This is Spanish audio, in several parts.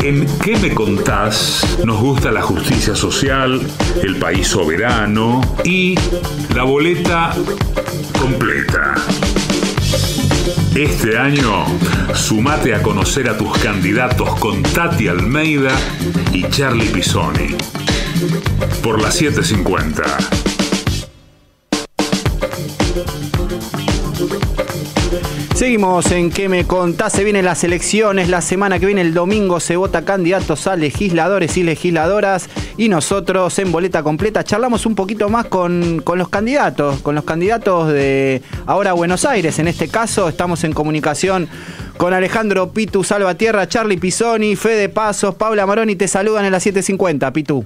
En ¿Qué me contás? Nos gusta la justicia social, el país soberano y la boleta completa. Este año, sumate a conocer a tus candidatos con Tati Almeida y Charlie Pisoni. Por las 7:50. Seguimos en ¿Qué me contás? Se vienen las elecciones, la semana que viene, el domingo, se vota candidatos a legisladores y legisladoras, y nosotros en Boleta Completa charlamos un poquito más con los candidatos de ahora Buenos Aires. En este caso estamos en comunicación con Alejandro Pitu Salvatierra, Charlie Pisoni, Fede Pasos, Paula Maroni, te saludan en las 7:50, Pitu.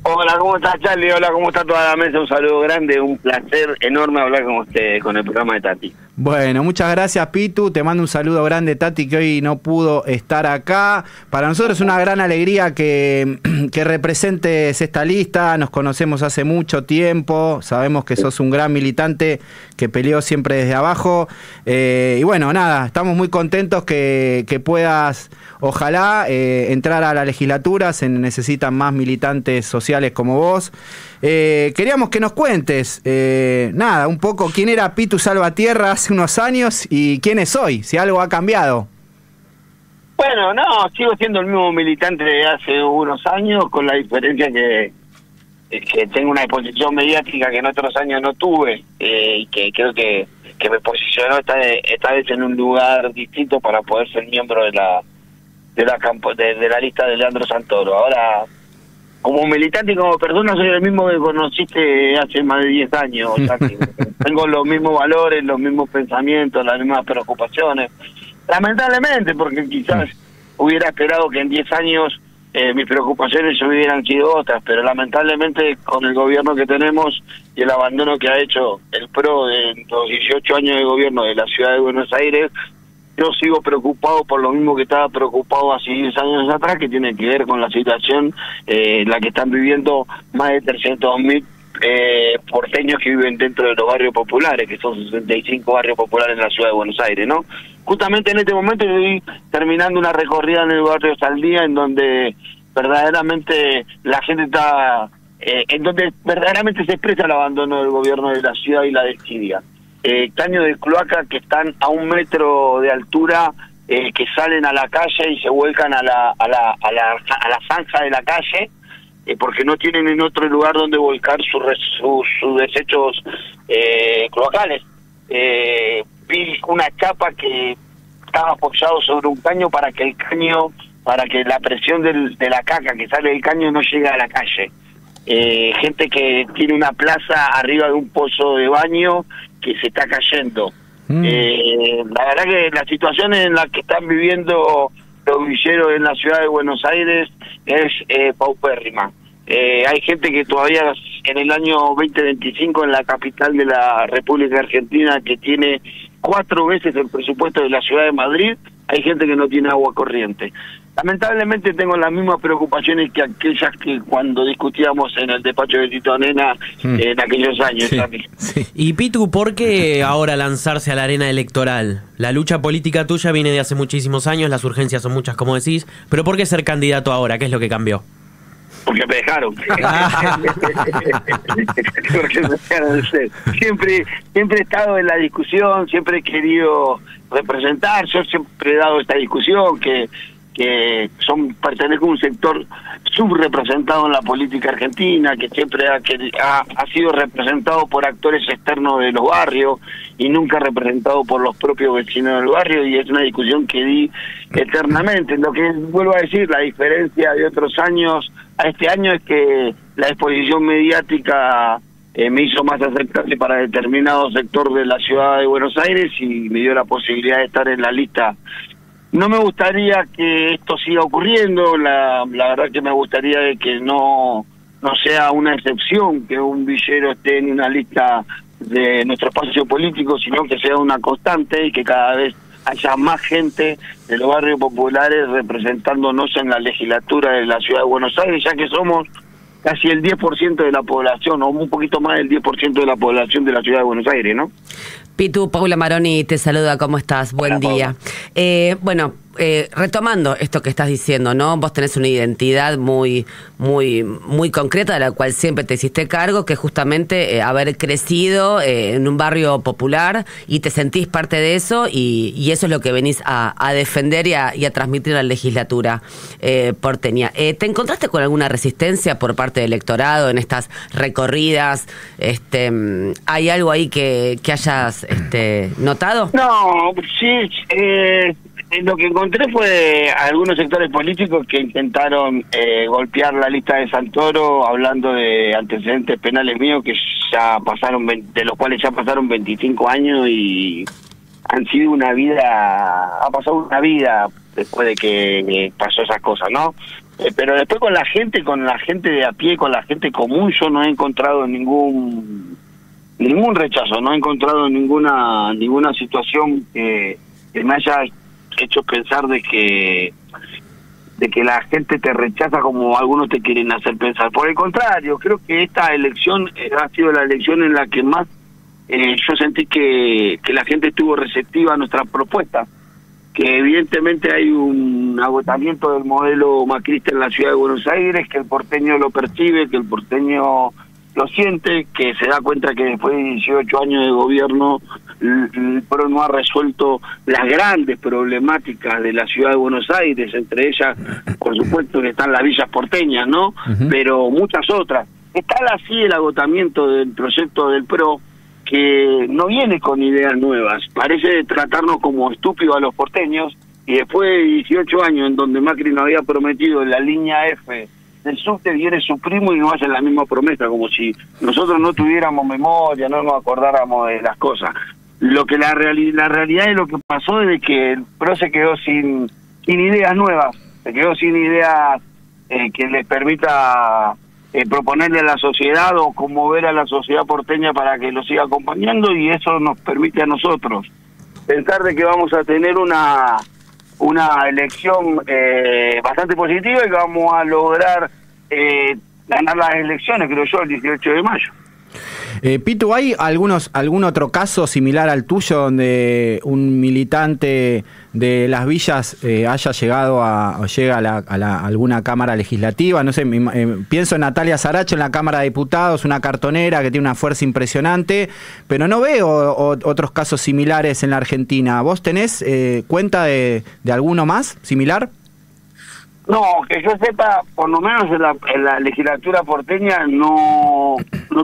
Hola, ¿cómo estás, Charlie? Hola, ¿cómo está toda la mesa? Un saludo grande, un placer enorme hablar con usted, con el programa de Tati. Bueno, muchas gracias, Pitu. Te mando un saludo grande, Tati, que hoy no pudo estar acá. Para nosotros es una gran alegría que representes esta lista. Nos conocemos hace mucho tiempo. Sabemos que sos un gran militante que peleó siempre desde abajo. Y bueno, nada, estamos muy contentos que puedas, ojalá, entrar a la legislatura. Se necesitan más militantes sociales como vos. Queríamos que nos cuentes, nada, un poco quién era Pitu Salvatierra hace unos años y quién es hoy, si algo ha cambiado. Bueno, no, sigo siendo el mismo militante de hace unos años, con la diferencia que tengo una exposición mediática que en otros años no tuve, y que creo que me posicionó esta vez en un lugar distinto para poder ser miembro de la lista de Leandro Santoro. Ahora, como militante y como persona, soy el mismo que conociste hace más de 10 años. O sea, que tengo los mismos valores, los mismos pensamientos, las mismas preocupaciones. Lamentablemente, porque quizás hubiera esperado que en 10 años mis preocupaciones hubieran sido otras, pero lamentablemente con el gobierno que tenemos y el abandono que ha hecho el PRO de los 18 años de gobierno de la ciudad de Buenos Aires, yo sigo preocupado por lo mismo que estaba preocupado hace 10 años atrás, que tiene que ver con la situación la que están viviendo más de 300.000 porteños que viven dentro de los barrios populares, que son 65 barrios populares en la ciudad de Buenos Aires, ¿no? Justamente en este momento estoy terminando una recorrida en el barrio Saldía, en donde verdaderamente la gente está, en donde verdaderamente se expresa el abandono del gobierno de la ciudad y la desidia. Caños de cloaca que están a 1 metro de altura, que salen a la calle y se vuelcan a la zanja de la calle, porque no tienen en otro lugar donde volcar sus desechos cloacales. Vi una chapa que estaba apoyado sobre un caño para que la presión de la caca que sale del caño no llegue a la calle. Gente que tiene una plaza arriba de un pozo de baño que se está cayendo. La verdad que la situación en la que están viviendo los villeros en la ciudad de Buenos Aires es paupérrima. Hay gente que todavía en el año 2025 en la capital de la República Argentina, que tiene 4 veces el presupuesto de la ciudad de Madrid, hay gente que no tiene agua corriente. Lamentablemente tengo las mismas preocupaciones que aquellas que cuando discutíamos en el despacho de Tito Nena en aquellos años. Sí. Y Pitu, ¿por qué ahora lanzarse a la arena electoral? La lucha política tuya viene de hace muchísimos años, las urgencias son muchas, como decís, pero ¿por qué ser candidato ahora? ¿Qué es lo que cambió? Porque me dejaron. Porque me dejaron de ser. Siempre he estado en la discusión, siempre he querido representar, yo siempre he dado esta discusión que pertenezco a un sector subrepresentado en la política argentina, que siempre ha sido representado por actores externos de los barrios y nunca representado por los propios vecinos del barrio, y es una discusión que di eternamente. Lo que vuelvo a decir, la diferencia de otros años a este año es que la exposición mediática me hizo más aceptable para determinado sector de la ciudad de Buenos Aires y me dio la posibilidad de estar en la lista. No me gustaría que esto siga ocurriendo, la verdad que me gustaría de que no sea una excepción que un villero esté en una lista de nuestro espacio político, sino que sea una constante y que cada vez haya más gente de los barrios populares representándonos en la legislatura de la ciudad de Buenos Aires, ya que somos casi el 10% de la población, o un poquito más del 10% de la población de la ciudad de Buenos Aires, ¿no? Pitu, Paula Maroni te saluda, ¿cómo estás? Buen día. Bueno, retomando esto que estás diciendo, ¿no? Vos tenés una identidad muy concreta de la cual siempre te hiciste cargo, que es justamente haber crecido en un barrio popular y te sentís parte de eso y eso es lo que venís a defender y a transmitir a la legislatura porteña. ¿Te encontraste con alguna resistencia por parte del electorado en estas recorridas? ¿Hay algo ahí que hayas notado? No, sí, lo que encontré fue algunos sectores políticos que intentaron golpear la lista de Santoro hablando de antecedentes penales míos que ya pasaron, de los cuales ya pasaron 25 años y han sido ha pasado una vida después de que pasó esas cosas, ¿no? Pero después con la gente de a pie, con la gente común, yo no he encontrado ningún rechazo, no he encontrado ninguna situación que me haya hecho pensar de que la gente te rechaza como algunos te quieren hacer pensar. Por el contrario, creo que esta elección ha sido la elección en la que más yo sentí que la gente estuvo receptiva a nuestra propuesta, que evidentemente hay un agotamiento del modelo macrista en la ciudad de Buenos Aires, que el porteño lo percibe, que el porteño lo siente, que se da cuenta que después de 18 años de gobierno el PRO no ha resuelto las grandes problemáticas de la ciudad de Buenos Aires, entre ellas, por supuesto, que están las villas porteñas, ¿no? Pero muchas otras. Está así el agotamiento del proyecto del PRO, que no viene con ideas nuevas, parece tratarnos como estúpidos a los porteños, y después de 18 años en donde Macri nos había prometido la línea F del subte, viene su primo y nos hace la misma promesa, como si nosotros no tuviéramos memoria, no nos acordáramos de las cosas. Lo que la realidad es lo que pasó desde que el PRO se quedó sin ideas nuevas, se quedó sin ideas que les permita proponerle a la sociedad o conmover a la sociedad porteña para que lo siga acompañando, y eso nos permite a nosotros pensar de que vamos a tener una elección bastante positiva y que vamos a lograr ganar las elecciones, creo yo, el 18 de mayo. Pitu, ¿hay algún otro caso similar al tuyo donde un militante de las villas haya llegado o llega a alguna cámara legislativa? No sé, pienso en Natalia Saracho en la Cámara de Diputados, una cartonera que tiene una fuerza impresionante, pero no veo otros casos similares en la Argentina. ¿Vos tenés cuenta de alguno más similar? No, que yo sepa, por lo menos en la legislatura porteña no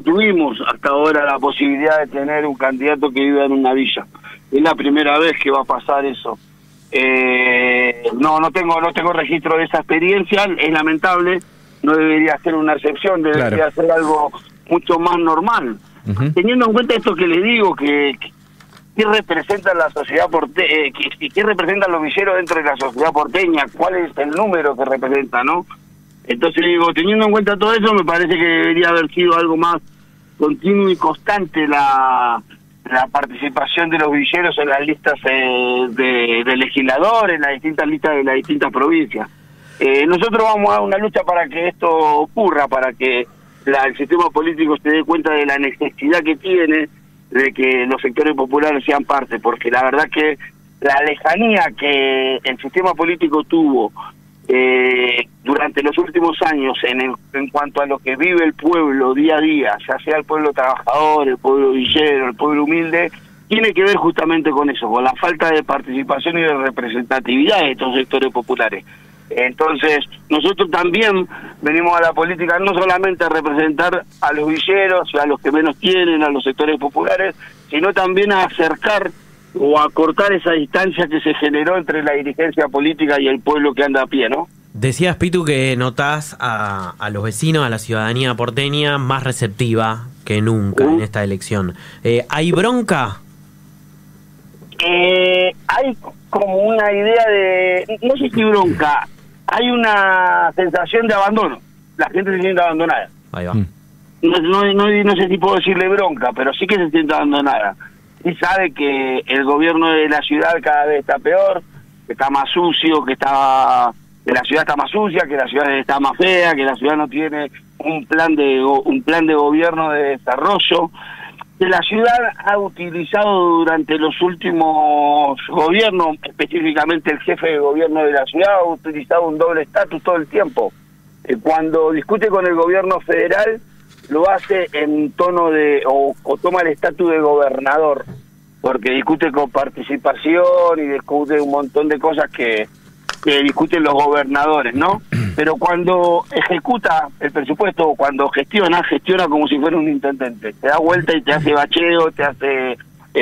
tuvimos hasta ahora la posibilidad de tener un candidato que viva en una villa. Es la primera vez que va a pasar eso. No tengo registro de esa experiencia, es lamentable, no debería ser una excepción, debería ser algo mucho más normal. Teniendo en cuenta esto que le digo, que ¿qué representa la sociedad porteña? ¿Qué representan los villeros dentro de la sociedad porteña? ¿Cuál es el número que representa, no? Entonces digo, teniendo en cuenta todo eso, me parece que debería haber sido algo más continuo y constante la participación de los villeros en las listas de legisladores, en las distintas listas de las distintas provincias. Nosotros vamos a dar una lucha para que esto ocurra, para que el sistema político se dé cuenta de la necesidad que tiene de que los sectores populares sean parte, porque la verdad que la lejanía que el sistema político tuvo durante los últimos años en cuanto a lo que vive el pueblo día a día, ya sea el pueblo trabajador, el pueblo villero, el pueblo humilde, tiene que ver justamente con eso, con la falta de participación y de representatividad de estos sectores populares. Entonces, nosotros también venimos a la política no solamente a representar a los villeros, a los que menos tienen, a los sectores populares, sino también a acercar o a cortar esa distancia que se generó entre la dirigencia política y el pueblo que anda a pie, ¿no? Decías, Pitu, que notás a los vecinos, a la ciudadanía porteña más receptiva que nunca en esta elección. ¿Hay bronca? Hay como una idea de, no sé si bronca, hay una sensación de abandono. La gente se siente abandonada. Ahí va. No sé si puedo decirle bronca, pero sí que se siente abandonada. Y sabe que el gobierno de la ciudad cada vez está peor, que está más sucio, que la ciudad está más sucia, que la ciudad está más fea, que la ciudad no tiene un plan de gobierno de desarrollo. que la ciudad ha utilizado durante los últimos gobiernos, específicamente el jefe de gobierno de la ciudad, ha utilizado un doble estatus todo el tiempo. Cuando discute con el gobierno federal, lo hace en tono de, o toma el estatus de gobernador, porque discute con participación y discute un montón de cosas que discuten los gobernadores, ¿no? Pero cuando ejecuta el presupuesto, cuando gestiona como si fuera un intendente. Te da vuelta y te hace bacheo, te hace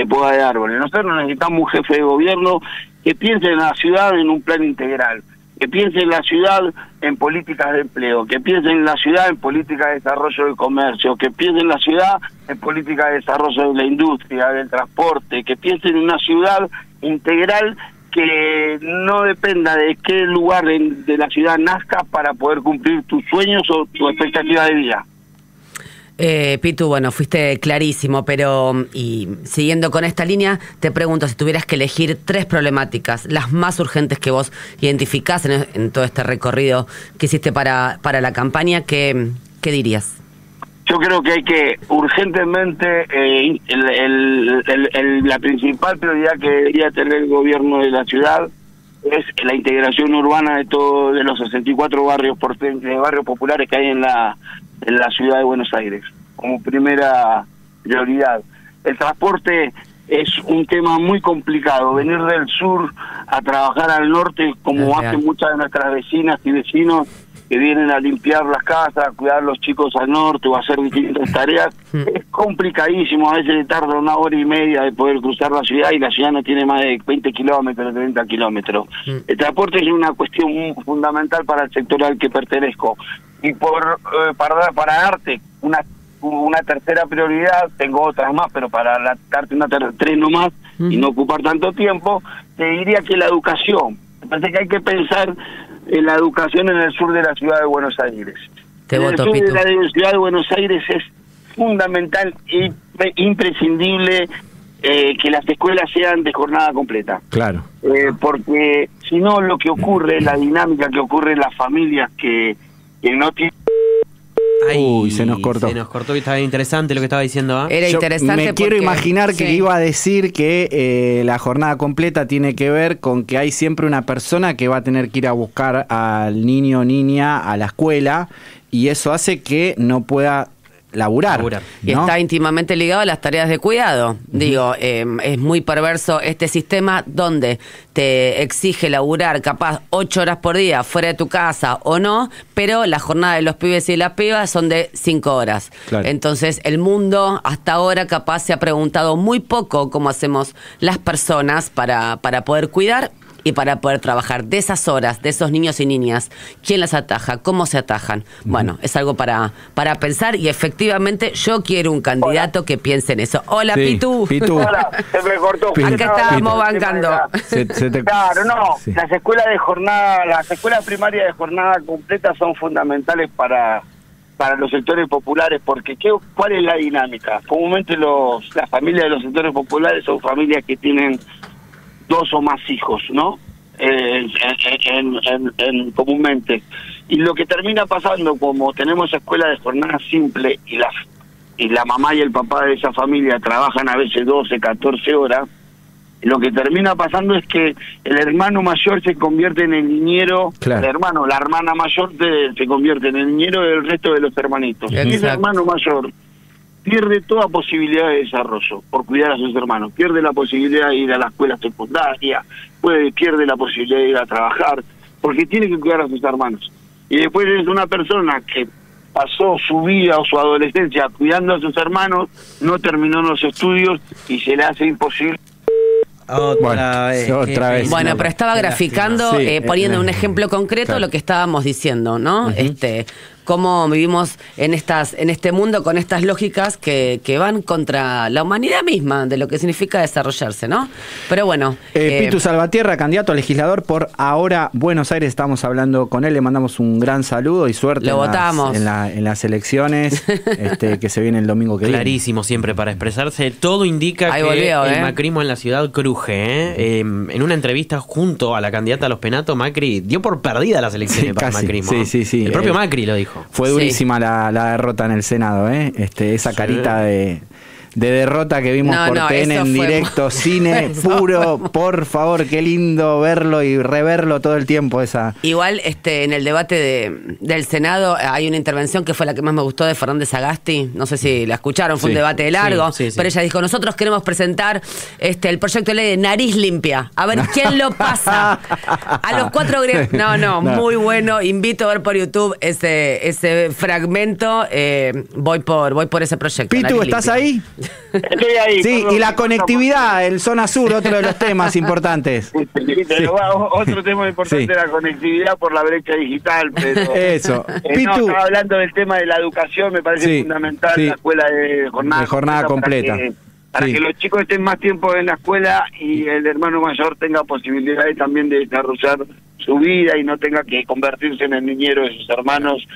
poda de árboles. Nosotros necesitamos un jefe de gobierno que piense en la ciudad en un plan integral, que piense en la ciudad en políticas de empleo, que piense en la ciudad en políticas de desarrollo del comercio, que piense en la ciudad en políticas de desarrollo de la industria, del transporte, que piense en una ciudad integral que no dependa de qué lugar de la ciudad nazca para poder cumplir tus sueños o tu expectativa de vida. Pitu, bueno, fuiste clarísimo, pero y siguiendo con esta línea, te pregunto, si tuvieras que elegir 3 problemáticas, las más urgentes que vos identificás en todo este recorrido que hiciste para la campaña, ¿qué dirías? Yo creo que hay que urgentemente, la principal prioridad que debería tener el gobierno de la ciudad es la integración urbana de los 64 barrios populares que hay en la ciudad de Buenos Aires, como primera prioridad. El transporte es un tema muy complicado. Venir del sur a trabajar al norte, como hacen muchas de nuestras vecinas y vecinos, que vienen a limpiar las casas, a cuidar a los chicos al norte o a hacer distintas tareas, es complicadísimo. A veces le tarda 1 hora y media de poder cruzar la ciudad y la ciudad no tiene más de 20 kilómetros, 30 kilómetros. El transporte es una cuestión fundamental para el sector al que pertenezco. Y para darte una tercera prioridad, tengo otras más, pero para darte una 3 nomás y no ocupar tanto tiempo, te diría que la educación. Me parece que hay que pensar en la educación en el sur de la ciudad de Buenos Aires. Te en voto, el sur Pitu. de la ciudad de Buenos Aires es fundamental e imprescindible que las escuelas sean de jornada completa. Claro. Porque si no, lo que ocurre, la dinámica que ocurre en las familias que no tienen... Uy, se nos cortó. Se nos cortó y estaba interesante lo que estaba diciendo. Era interesante. Me quiero imaginar que sí. iba a decir que la jornada completa tiene que ver con que hay siempre una persona que va a tener que ir a buscar al niño o niña a la escuela y eso hace que no pueda laburar. Y ¿no? está íntimamente ligado a las tareas de cuidado. Digo, es muy perverso este sistema donde te exige laburar capaz 8 horas por día fuera de tu casa o no, pero la jornada de los pibes y las pibas son de 5 horas. Claro. Entonces el mundo hasta ahora capaz se ha preguntado muy poco cómo hacemos las personas para poder cuidar y para poder trabajar de esas horas, de esos niños y niñas. ¿Quién las ataja? ¿Cómo se atajan? Bueno, es algo para pensar y efectivamente yo quiero un candidato que piense en eso. Hola, Sí, Pitu. Hola, se me cortó. Pitu. Acá estábamos Pitu. bancando. Claro, no. Sí. Las escuelas primarias de jornada completa son fundamentales para los sectores populares, porque ¿cuál es la dinámica? Comúnmente las familias de los sectores populares son familias que tienen 2 o más hijos, ¿no? Comúnmente. Y lo que termina pasando, como tenemos escuela de jornada simple y la mamá y el papá de esa familia trabajan a veces 12, 14 horas, lo que termina pasando es que el hermano mayor se convierte en el niñero, Claro. la hermana mayor se convierte en el niñero del resto de los hermanitos. Y ese hermano mayor pierde toda posibilidad de desarrollo por cuidar a sus hermanos, pierde la posibilidad de ir a la escuela secundaria, pierde la posibilidad de ir a trabajar, porque tiene que cuidar a sus hermanos. Y después es una persona que pasó su vida o su adolescencia cuidando a sus hermanos, no terminó los estudios y se le hace imposible. Otra vez. Bueno, pero estaba graficando, Sí, poniendo un ejemplo concreto claro. lo que estábamos diciendo, ¿no? Cómo vivimos en este mundo con estas lógicas que van contra la humanidad misma, de lo que significa desarrollarse, ¿no? Pero bueno. Pitu Salvatierra, candidato a legislador por Ahora Buenos Aires, estamos hablando con él, le mandamos un gran saludo y suerte Lo votamos. en las elecciones que se viene el domingo que viene. Clarísimo siempre para expresarse. Todo indica Ahí que volvió, el macrismo en la ciudad cruje. En una entrevista junto a la candidata a los Penatos, Macri dio por perdida las elecciones para el casi. macrismo. Sí. El propio Macri lo dijo. Fue durísima la derrota en el Senado, esa carita de de derrota que vimos por TN en directo, cine puro, por favor, qué lindo verlo y reverlo todo el tiempo esa. Igual en el debate del Senado hay una intervención que fue la que más me gustó de Fernández Sagasti, no sé si la escucharon, fue un debate largo, pero ella dijo, nosotros queremos presentar el proyecto de ley de nariz limpia, a ver quién lo pasa. A los 4 no, muy bueno, invito a ver por YouTube ese fragmento, voy por ese proyecto. Pitu, ¿estás ahí? Estoy ahí. Sí, y la conectividad, el zona sur, otro de los temas importantes. Otro tema importante es la conectividad por la brecha digital, pero eso. Pitu, estaba hablando del tema de la educación, me parece fundamental la escuela de jornada completa. Para que los chicos estén más tiempo en la escuela y el hermano mayor tenga posibilidades también de desarrollar su vida y no tenga que convertirse en el niñero de sus hermanos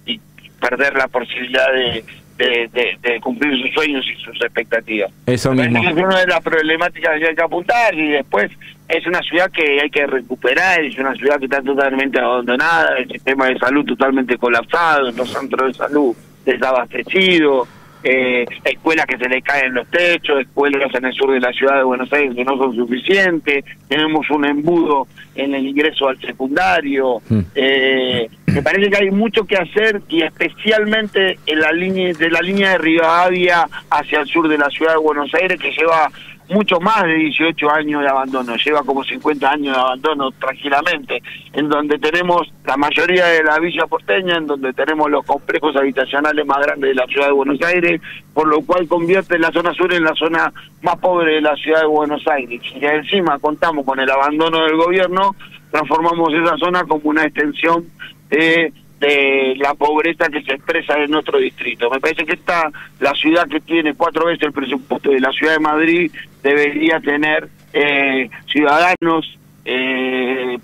y perder la posibilidad de cumplir sus sueños y sus expectativas. Eso mismo. Es una de las problemáticas que hay que apuntar, y después es una ciudad que hay que recuperar, es una ciudad que está totalmente abandonada, el sistema de salud totalmente colapsado, los centros de salud desabastecidos, escuelas que se le caen los techos, escuelas en el sur de la ciudad de Buenos Aires que no son suficientes, tenemos un embudo en el ingreso al secundario. Me parece que hay mucho que hacer, y especialmente en la línea de Rivadavia hacia el sur de la ciudad de Buenos Aires, que lleva mucho más de 18 años de abandono, lleva como 50 años de abandono tranquilamente, en donde tenemos la mayoría de la villa porteña, en donde tenemos los complejos habitacionales más grandes de la ciudad de Buenos Aires, por lo cual convierte la zona sur en la zona más pobre de la ciudad de Buenos Aires. Y encima contamos con el abandono del gobierno, transformamos esa zona como una extensión de la pobreza que se expresa en nuestro distrito. Me parece que la ciudad que tiene 4 veces el presupuesto de la ciudad de Madrid debería tener ciudadanos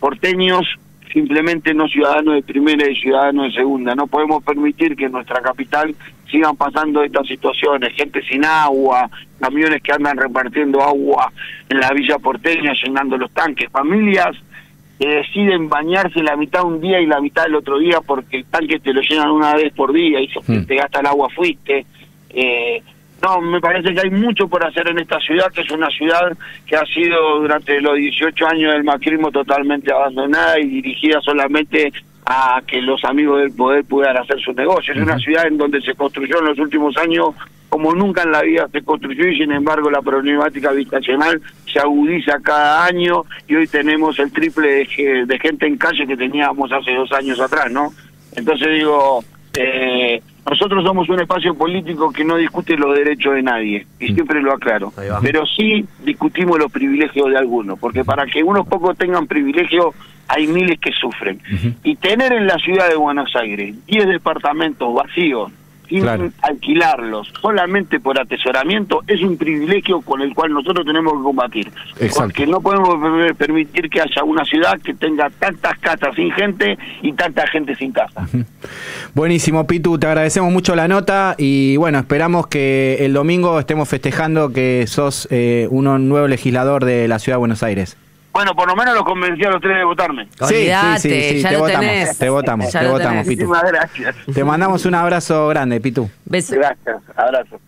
porteños, simplemente no ciudadanos de primera y ciudadanos de segunda. No podemos permitir que en nuestra capital sigan pasando estas situaciones, gente sin agua, camiones que andan repartiendo agua en la villa porteña, llenando los tanques, familias que deciden bañarse la mitad un día y la mitad el otro día porque el tanque te lo llenan una vez por día y si te gasta el agua fuiste. No, me parece que hay mucho por hacer en esta ciudad, que es una ciudad que ha sido durante los 18 años del macrismo totalmente abandonada y dirigida solamente a que los amigos del poder puedan hacer su negocio. Es una ciudad en donde se construyó en los últimos años como nunca en la vida se construyó, y sin embargo la problemática habitacional se agudiza cada año, y hoy tenemos el triple de gente en calle que teníamos hace 2 años atrás, ¿no? Entonces digo, nosotros somos un espacio político que no discute los derechos de nadie, y siempre lo aclaro, pero sí discutimos los privilegios de algunos, porque para que unos pocos tengan privilegios hay miles que sufren. Y tener en la ciudad de Buenos Aires 10 departamentos vacíos, sin alquilarlos, solamente por atesoramiento, es un privilegio con el cual nosotros tenemos que combatir. Porque no podemos permitir que haya una ciudad que tenga tantas casas sin gente y tanta gente sin casa. Buenísimo, Pitu, te agradecemos mucho la nota, y bueno, esperamos que el domingo estemos festejando que sos un nuevo legislador de la ciudad de Buenos Aires. Bueno, por lo menos los convencí a los 3 de votarme. Sí, ya te votamos, te votamos, Pitu. Muchísimas gracias. Te mandamos un abrazo grande, Pitu. Beso. Gracias, abrazo.